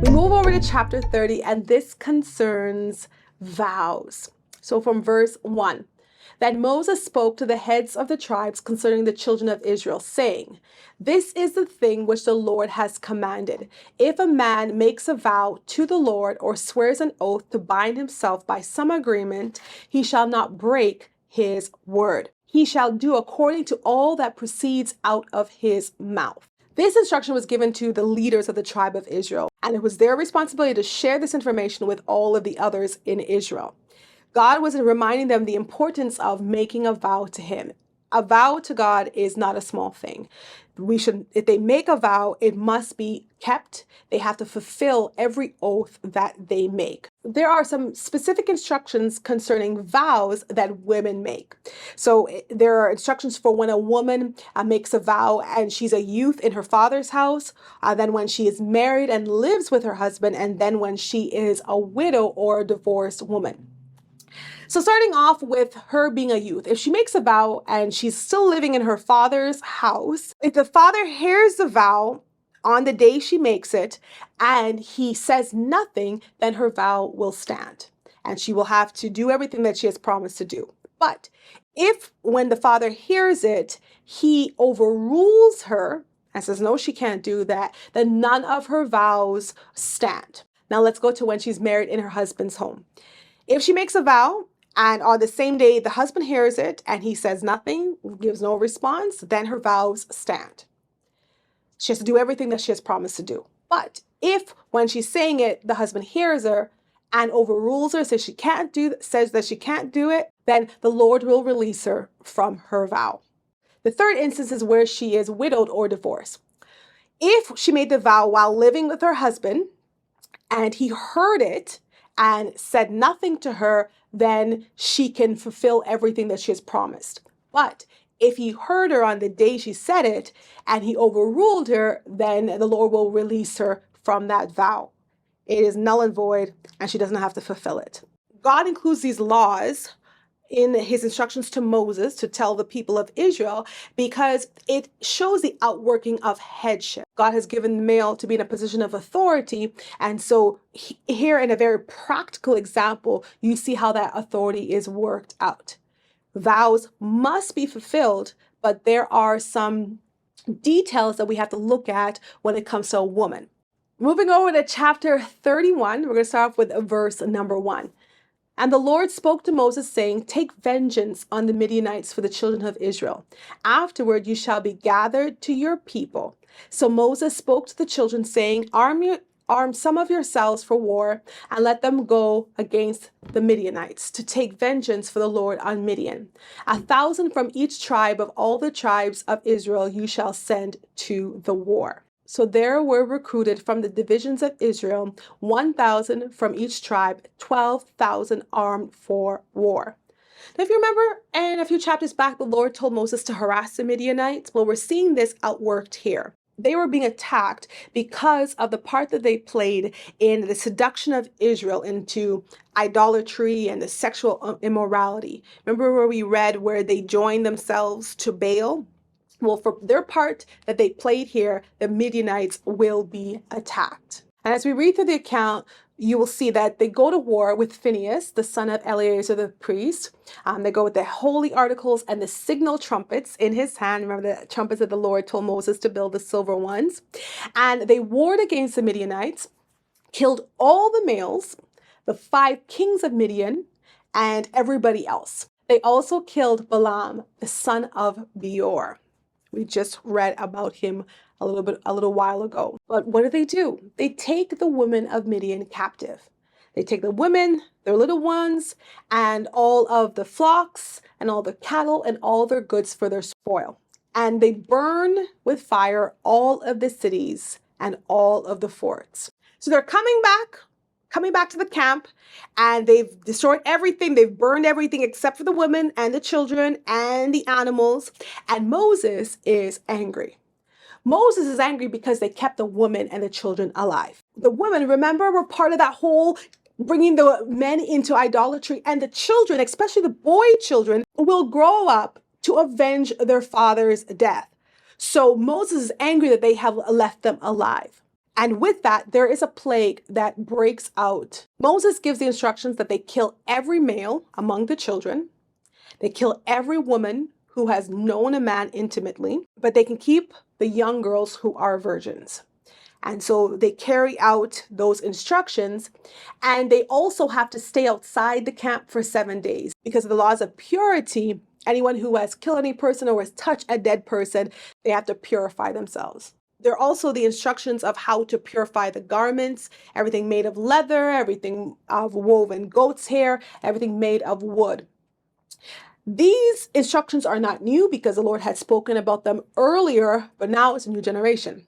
We move over to chapter 30, and this concerns vows. So from verse 1, that Moses spoke to the heads of the tribes concerning the children of Israel, saying, "This is the thing which the Lord has commanded. If a man makes a vow to the Lord or swears an oath to bind himself by some agreement, he shall not break his word. He shall do according to all that proceeds out of his mouth." This instruction was given to the leaders of the tribe of Israel, and it was their responsibility to share this information with all of the others in Israel. God was reminding them the importance of making a vow to him. A vow to God is not a small thing. If they make a vow, it must be kept. They have to fulfill every oath that they make. There are some specific instructions concerning vows that women make. So there are instructions for when a woman makes a vow and she's a youth in her father's house, then when she is married and lives with her husband, and then when she is a widow or a divorced woman. So starting off with her being a youth, if she makes a vow and she's still living in her father's house, if the father hears the vow on the day she makes it and he says nothing, then her vow will stand and she will have to do everything that she has promised to do. But if when the father hears it, he overrules her and says, no, she can't do that, then none of her vows stand. Now let's go to when she's married in her husband's home. If she makes a vow and on the same day the husband hears it and he says nothing, gives no response, then her vows stand. She has to do everything that she has promised to do. But if when she's saying it, the husband hears her and overrules her, says that she can't do it, then the Lord will release her from her vow. The third instance is where she is widowed or divorced. If she made the vow while living with her husband and he heard it and said nothing to her, then she can fulfill everything that she has promised. But if he heard her on the day she said it and he overruled her, then the Lord will release her from that vow. It is null and void, and she doesn't have to fulfill it. God includes these laws in his instructions to Moses to tell the people of Israel because it shows the outworking of headship. God has given the male to be in a position of authority, and so here in a very practical example, you see how that authority is worked out. Vows must be fulfilled, but there are some details that we have to look at when it comes to a woman. Moving over to chapter 31, we're going to start off with verse number 1. And the Lord spoke to Moses, saying, "Take vengeance on the Midianites for the children of Israel. Afterward you shall be gathered to your people." So Moses spoke to the children, saying, Arm some of yourselves for war, and let them go against the Midianites, to take vengeance for the Lord on Midian. 1,000 from each tribe of all the tribes of Israel you shall send to the war. So there were recruited from the divisions of Israel 1,000 from each tribe, 12,000 armed for war. Now, if you remember, in a few chapters back, the Lord told Moses to harass the Midianites. Well, we're seeing this outworked here. They were being attacked because of the part that they played in the seduction of Israel into idolatry and the sexual immorality. Remember where we read where they joined themselves to Baal? Well, for their part that they played here, the Midianites will be attacked. And as we read through the account, you will see that they go to war with Phinehas, the son of Eleazar the priest. They go with the holy articles and the signal trumpets in his hand. Remember the trumpets that the Lord told Moses to build, the silver ones. And they warred against the Midianites, killed all the males, the 5 kings of Midian, and everybody else. They also killed Balaam, the son of Beor. We just read about him a little while ago. But what do? They take the women of Midian captive. They take the women, their little ones, and all of the flocks and all the cattle and all their goods for their spoil. And they burn with fire all of the cities and all of the forts. So they're coming back to the camp, and they've destroyed everything. They've burned everything except for the women and the children and the animals. And Moses is angry. Moses is angry because they kept the women and the children alive. The women, remember, were part of that whole bringing the men into idolatry, and the children, especially the boy children, will grow up to avenge their father's death. So Moses is angry that they have left them alive. And with that, there is a plague that breaks out. Moses gives the instructions that they kill every male among the children. They kill every woman who has known a man intimately, but they can keep the young girls who are virgins. And so they carry out those instructions, and they also have to stay outside the camp for 7 days because of the laws of purity. Anyone who has killed any person or has touched a dead person, they have to purify themselves. There are also the instructions of how to purify the garments, everything made of leather, everything of woven goat's hair, everything made of wood. These instructions are not new because the Lord had spoken about them earlier, but now it's a new generation.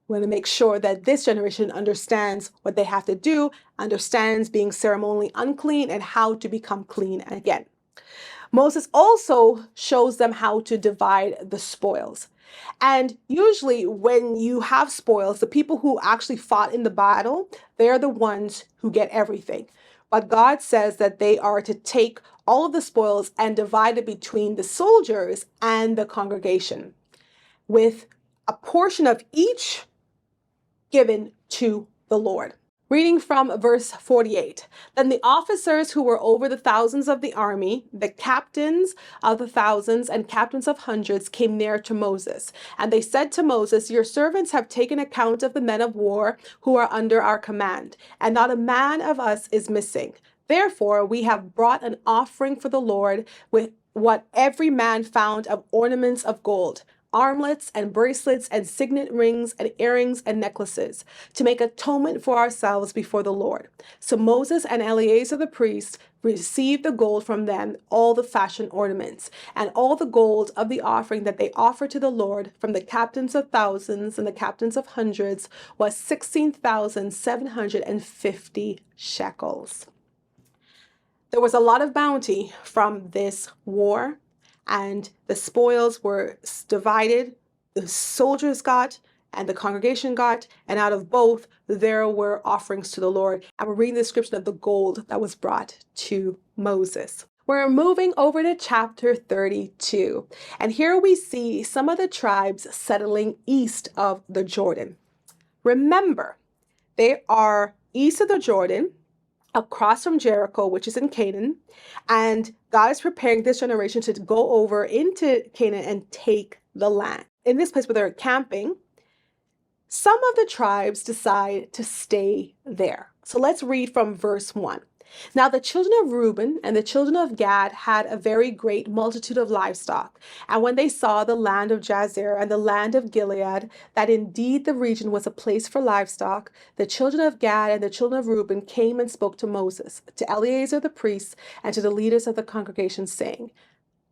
We want to make sure that this generation understands what they have to do, understands being ceremonially unclean, and how to become clean again. Moses also shows them how to divide the spoils. And usually when you have spoils, the people who actually fought in the battle, they're the ones who get everything. But God says that they are to take all of the spoils and divide it between the soldiers and the congregation, with a portion of each given to the Lord. Reading from verse 48. Then the officers who were over the thousands of the army, the captains of the thousands and captains of hundreds, came near to Moses. And they said to Moses, your servants have taken account of the men of war who are under our command, and not a man of us is missing. Therefore, we have brought an offering for the Lord with what every man found of ornaments of gold, armlets and bracelets and signet rings and earrings and necklaces, to make atonement for ourselves before the Lord. So Moses and Eleazar the priest received the gold from them, all the fashion ornaments, and all the gold of the offering that they offered to the Lord from the captains of thousands and the captains of hundreds was 16,750 shekels. There was a lot of bounty from this war, and the spoils were divided. The soldiers got and the congregation got, and out of both there were offerings to the Lord. And we're reading the description of the gold that was brought to Moses. We're moving over to chapter 32, and here we see some of the tribes settling east of the Jordan. Remember, they are east of the Jordan, across from Jericho, which is in Canaan, and God is preparing this generation to go over into Canaan and take the land. In this place where they're camping, some of the tribes decide to stay there. So let's read from verse 1. Now the children of Reuben and the children of Gad had a very great multitude of livestock. And when they saw the land of Jazer and the land of Gilead, that indeed the region was a place for livestock, the children of Gad and the children of Reuben came and spoke to Moses, to Eleazar the priest, and to the leaders of the congregation, saying,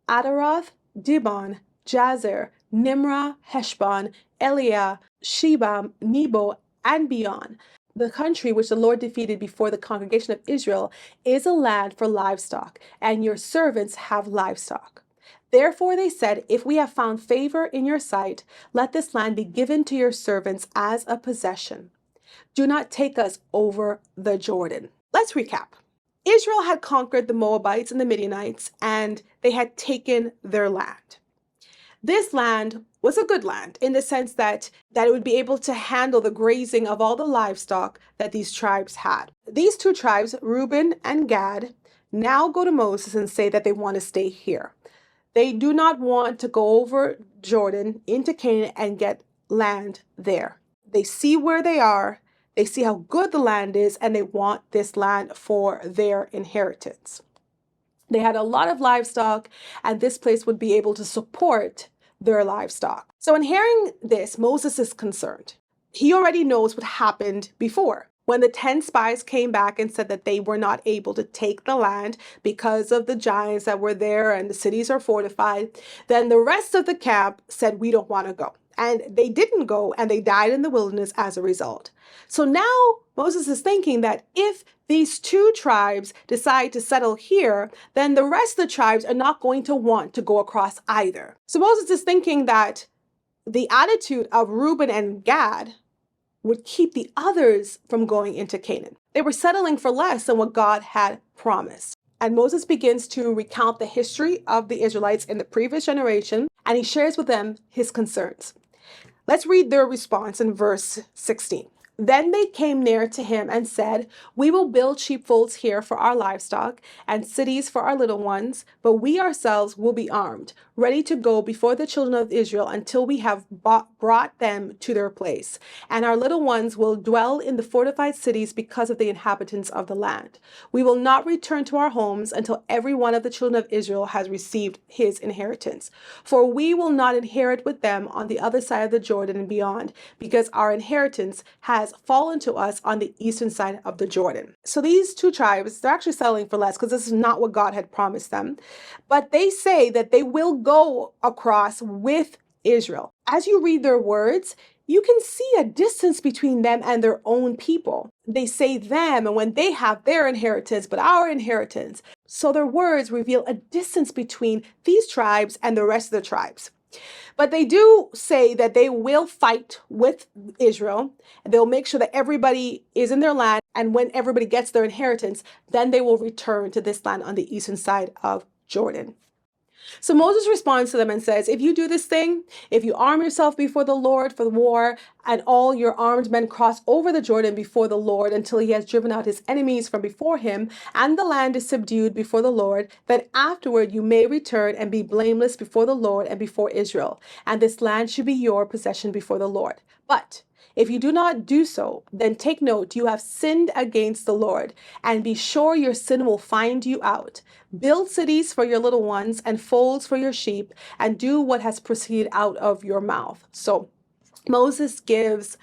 Adaroth, Dibon, Jazer, Nimrah, Heshbon, Eliah, Sheba, Nebo, and beyond. The country which the Lord defeated before the congregation of Israel is a land for livestock, and your servants have livestock. Therefore they said, if we have found favor in your sight, let this land be given to your servants as a possession. Do not take us over the Jordan. Let's recap. Israel had conquered the Moabites and the Midianites, and they had taken their land. This land was a good land in the sense that it would be able to handle the grazing of all the livestock that these tribes had. These two tribes, Reuben and Gad, now go to Moses and say that they want to stay here. They do not want to go over Jordan into Canaan and get land there. They see where they are, they see how good the land is, and they want this land for their inheritance. They had a lot of livestock, and this place would be able to support their livestock. So in hearing this, Moses is concerned. He already knows what happened before. When the 10 spies came back and said that they were not able to take the land because of the giants that were there and the cities are fortified, then the rest of the camp said, we don't want to go. And they didn't go, and they died in the wilderness as a result. So now Moses is thinking that if these two tribes decide to settle here, then the rest of the tribes are not going to want to go across either. So Moses is thinking that the attitude of Reuben and Gad would keep the others from going into Canaan. They were settling for less than what God had promised. And Moses begins to recount the history of the Israelites in the previous generation, and he shares with them his concerns. Let's read their response in verse 16. Then they came near to him and said, "We will build sheepfolds here for our livestock and cities for our little ones, but we ourselves will be armed, ready to go before the children of Israel until we have brought them to their place. And our little ones will dwell in the fortified cities because of the inhabitants of the land. We will not return to our homes until every one of the children of Israel has received his inheritance. For we will not inherit with them on the other side of the Jordan and beyond, because our inheritance has fallen to us on the eastern side of the Jordan." So these two tribes, they're actually settling for less because this is not what God had promised them. But they say that they will go across with Israel. As you read their words, you can see a distance between them and their own people. They say them, and when they have their inheritance, but our inheritance. So their words reveal a distance between these tribes and the rest of the tribes. But they do say that they will fight with Israel, and they'll make sure that everybody is in their land. And when everybody gets their inheritance, then they will return to this land on the eastern side of Jordan. So Moses responds to them and says, "If you do this thing, if you arm yourself before the Lord for the war, and all your armed men cross over the Jordan before the Lord until he has driven out his enemies from before him, and the land is subdued before the Lord, then afterward you may return and be blameless before the Lord and before Israel, and this land should be your possession before the Lord. But if you do not do so, then take note, you have sinned against the Lord, and be sure your sin will find you out. Build cities for your little ones and folds for your sheep, and do what has proceeded out of your mouth." So Moses gives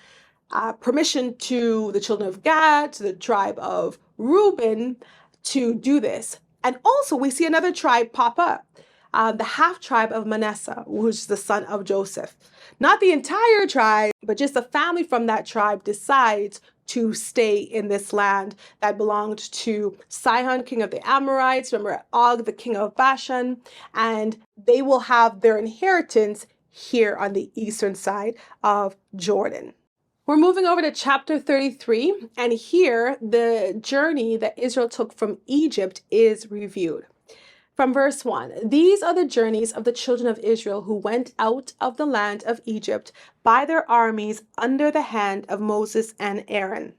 permission to the children of Gad, to the tribe of Reuben, to do this. And also we see another tribe pop up, the half tribe of Manasseh, which is the son of Joseph. Not the entire tribe, but just a family from that tribe decides to stay in this land that belonged to Sihon, king of the Amorites, remember Og, the king of Bashan, and they will have their inheritance here on the eastern side of Jordan. We're moving over to chapter 33, and here the journey that Israel took from Egypt is reviewed. From verse 1, "These are the journeys of the children of Israel who went out of the land of Egypt by their armies under the hand of Moses and Aaron."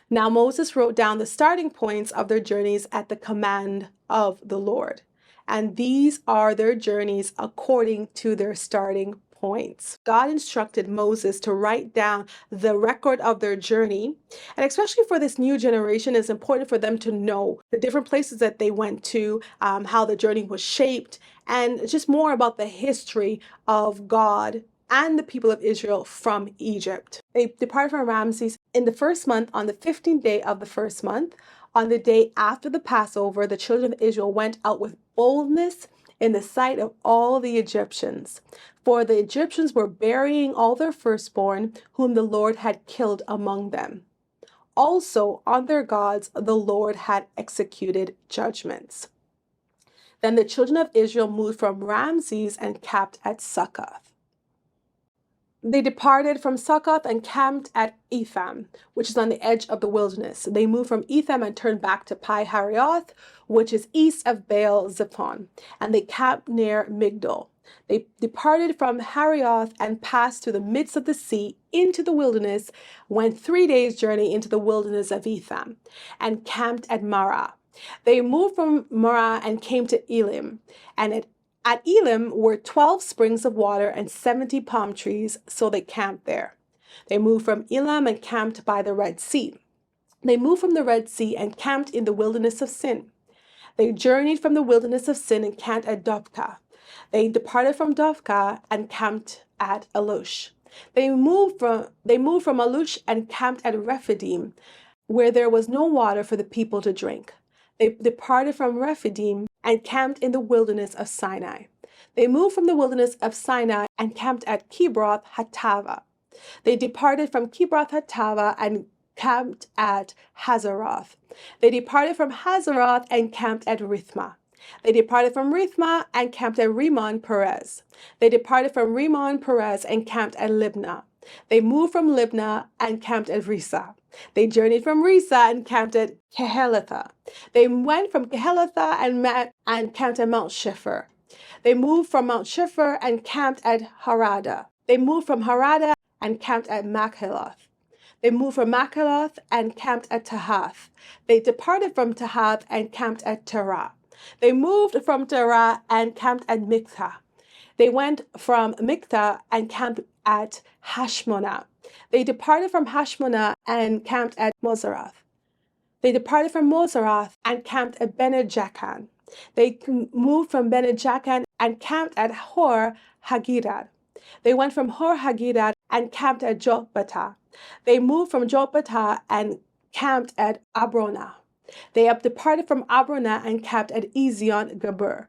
Now Moses wrote down the starting points of their journeys at the command of the Lord. And these are their journeys according to their starting points. God instructed Moses to write down the record of their journey. And especially for this new generation, it's important for them to know the different places that they went to, how the journey was shaped, and just more about the history of God and the people of Israel from Egypt. They departed from Ramses in the first month on the 15th day of the first month. On the day after the Passover, the children of Israel went out with boldness in the sight of all the Egyptians. For the Egyptians were burying all their firstborn, whom the Lord had killed among them. Also on their gods, the Lord had executed judgments. Then the children of Israel moved from Ramses and camped at Succoth. They departed from Succoth and camped at Etham, which is on the edge of the wilderness. They moved from Etham and turned back to Pi-hahiroth, which is east of Baal-zephon, and they camped near Migdol. They departed from Harioth and passed through the midst of the sea into the wilderness, went 3 days' journey into the wilderness of Etham, and camped at Marah. They moved from Marah and came to Elim, and at Elim were 12 springs of water and 70 palm trees, so they camped there. They moved from Elim and camped by the Red Sea. They moved from the Red Sea and camped in the wilderness of Sin. They journeyed from the wilderness of Sin and camped at Dophkah. They departed from Dophkah and camped at Alush. They moved from Alush and camped at Rephidim, where there was no water for the people to drink. They departed from Rephidim and camped in the wilderness of Sinai. They moved from the wilderness of Sinai and camped at Kibroth Hattava. They departed from Kibroth Hattava and camped at Hazeroth. They departed from Hazeroth and camped at Rithmah. They departed from Rithmah and camped at Rimmon Perez. They departed from Rimmon Perez and camped at Libnah. They moved from Libnah and camped at Risa. They journeyed from Risa and camped at Kehelatha. They went from Kehelatha and camped at Mount Shepher. They moved from Mount Shepher and camped at Harada. They moved from Harada and camped at Machpelah. They moved from Makaloth and camped at Tahath. They departed from Tahath and camped at Terah. They moved from Terah and camped at Mikthah. They went from Mikthah and camped at Hashmonah. They departed from Hashmonah and camped at Moseroth. They departed from Moseroth and camped at Bene-Jaakan. They moved from Bene-Jaakan and camped at Hor Haggidgad. They went from Hor Haggidgad and camped at Jotbathah. They moved from Jotbathah and camped at Abronah. They departed from Abronah and camped at Ezion-Geber.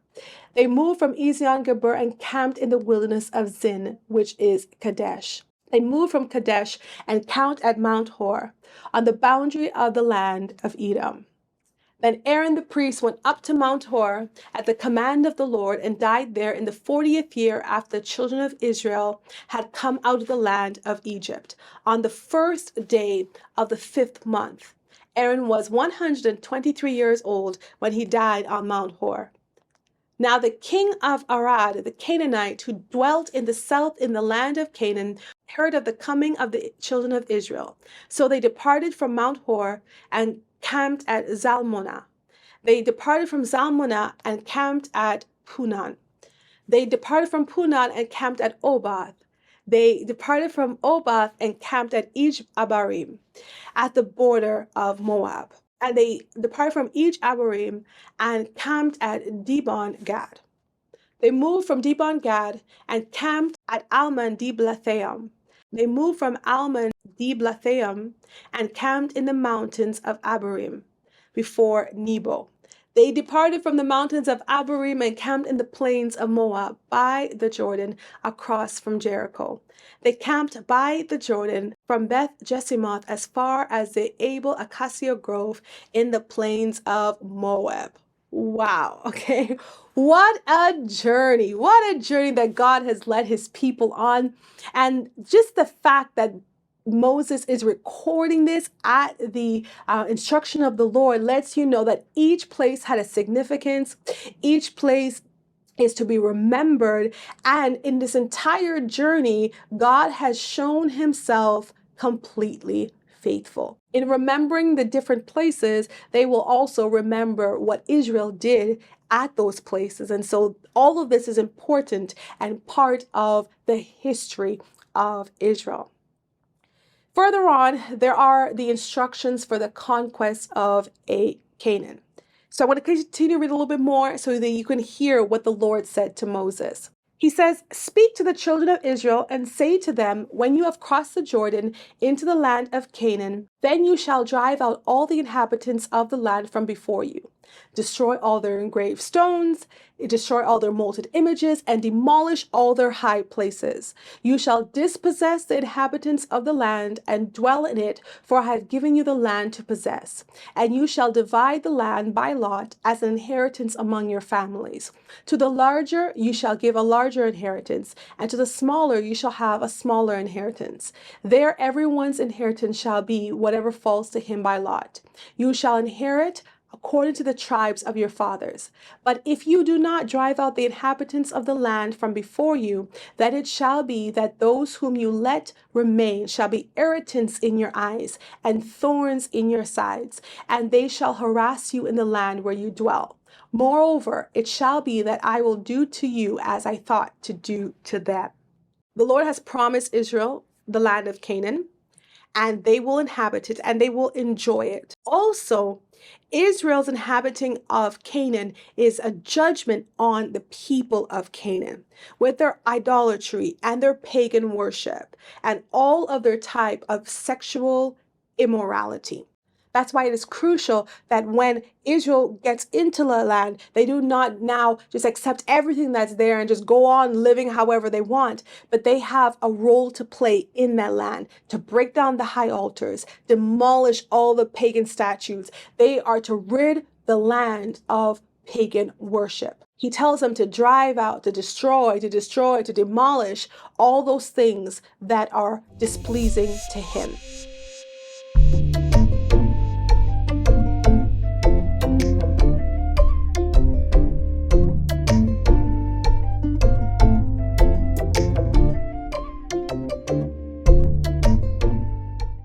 They moved from Ezion-Geber and camped in the wilderness of Zin, which is Kadesh. They moved from Kadesh and camped at Mount Hor, on the boundary of the land of Edom. Then Aaron the priest went up to Mount Hor at the command of the Lord and died there in the 40th year after the children of Israel had come out of the land of Egypt, on the first day of the 5th month. Aaron was 123 years old when he died on Mount Hor. Now the king of Arad, the Canaanite, who dwelt in the south in the land of Canaan, heard of the coming of the children of Israel. So they departed from Mount Hor and camped at Zalmonah. They departed from Zalmonah and camped at Punan. They departed from Punan and camped at Obath. They departed from Obath and camped at Abarim, at the border of Moab. And they departed from Abarim and camped at Dibon Gad. They moved from Dibon Gad and camped at Almon Diblathaim. They moved from Almon Diblathaim and camped in the mountains of Abarim before Nebo. They departed from the mountains of Abarim and camped in the plains of Moab by the Jordan across from Jericho. They camped by the Jordan from Beth Jesimoth as far as the Abel Acacia Grove in the plains of Moab. Wow, okay. What a journey. What a journey that God has led his people on. And just the fact that Moses is recording this at the instruction of the Lord lets you know that each place had a significance. Each place is to be remembered. And in this entire journey, God has shown himself completely faithful. In remembering the different places, they will also remember what Israel did at those places. And so all of this is important and part of the history of Israel. Further on, there are the instructions for the conquest of Canaan. So I want to continue to read a little bit more so that you can hear what the Lord said to Moses. He says, "Speak to the children of Israel and say to them, when you have crossed the Jordan into the land of Canaan, then you shall drive out all the inhabitants of the land from before you. Destroy all their engraved stones, destroy all their molten images, and demolish all their high places. You shall dispossess the inhabitants of the land and dwell in it, for I have given you the land to possess. And you shall divide the land by lot as an inheritance among your families. To the larger you shall give a larger inheritance, and to the smaller you shall have a smaller inheritance. There everyone's inheritance shall be whatever falls to him by lot. You shall inherit according to the tribes of your fathers. But if you do not drive out the inhabitants of the land from before you, then it shall be that those whom you let remain shall be irritants in your eyes and thorns in your sides, and they shall harass you in the land where you dwell. Moreover, it shall be that I will do to you as I thought to do to them." The Lord has promised Israel the land of Canaan, and they will inhabit it and they will enjoy it. Also, Israel's inhabiting of Canaan is a judgment on the people of Canaan with their idolatry and their pagan worship and all of their type of sexual immorality. That's why it is crucial that when Israel gets into the land, they do not now just accept everything that's there and just go on living however they want, but they have a role to play in that land to break down the high altars, demolish all the pagan statues. They are to rid the land of pagan worship. He tells them to drive out, to destroy, to demolish all those things that are displeasing to him.